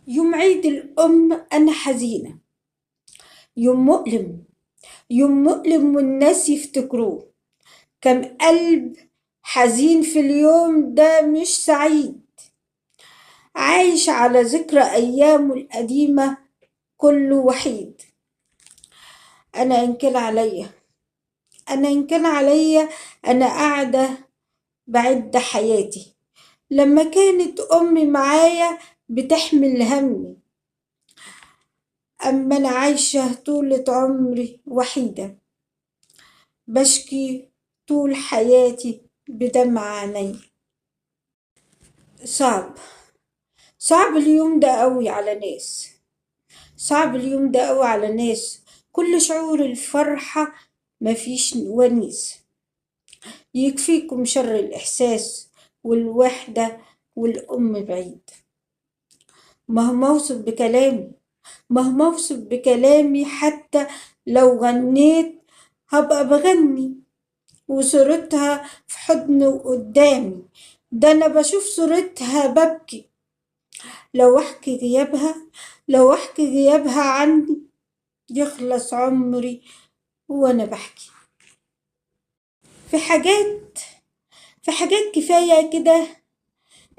يوم عيد الأم أنا حزينة. يوم مؤلم. يوم مؤلم والناس يفتكروه. كم قلب حزين في اليوم ده مش سعيد، عايش على ذكرى أيامه القديمة كله وحيد. أنا إن كان عليا أنا إن كان عليا أنا قاعدة بعد حياتي لما كانت أمي معايا بتحمل همي. أما أنا عايشة طولة عمري وحيدة، بشكي طول حياتي بدمع عيني. صعب صعب اليوم ده قوي على ناس، صعب اليوم ده قوي على ناس. كل شعور الفرحة مفيش ونيس، يكفيكم شر الإحساس والوحدة والأم بعيد. مهما أوصف بكلامي مهما أوصف بكلامي حتى لو غنيت هبقى بغني وصورتها في حضني وقدامي. ده أنا بشوف صورتها ببكي لو أحكي غيابها عني يخلص عمري وأنا بحكي. في حاجات في حاجات كفاية كده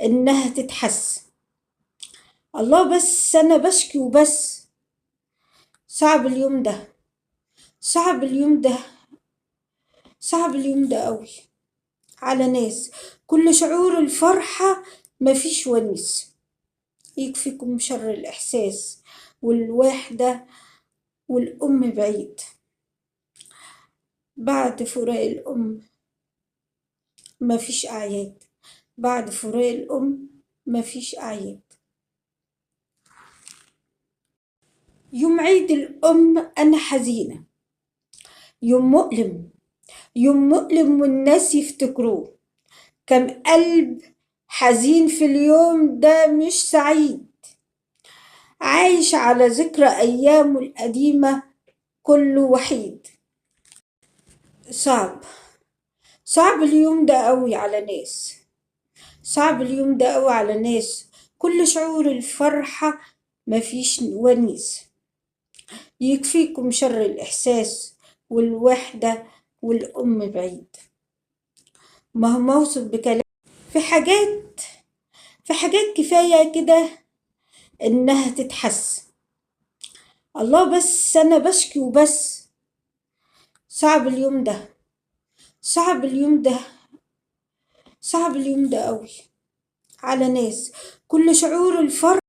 إنها تتحس. الله بس أنا بشكي وبس. صعب اليوم ده صعب اليوم ده صعب اليوم ده قوي على ناس. كل شعور الفرحة مفيش ونيس، يكفيكم شر الإحساس والوحدة والأم بعيد. بعد فراق الأم مفيش أعياد، بعد فراق الأم مفيش أعياد. يوم عيد الأم أنا حزينة. يوم مؤلم يوم مؤلم والناس يفتكروه. كم قلب حزين في اليوم ده مش سعيد، عايش على ذكرى أيامه القديمة كله وحيد. صعب صعب اليوم ده قوي على ناس، صعب اليوم ده قوي على ناس. كل شعور الفرحة مفيش ونيس، يكفيكم شر الإحساس والوحدة والأم بعيد. مهما أوصف بكلام. في حاجات في حاجات كفاية كده إنها تتحس. الله بس أنا بشكي وبس. صعب اليوم ده صعب اليوم ده صعب اليوم ده قوي على ناس. كل شعور الفرح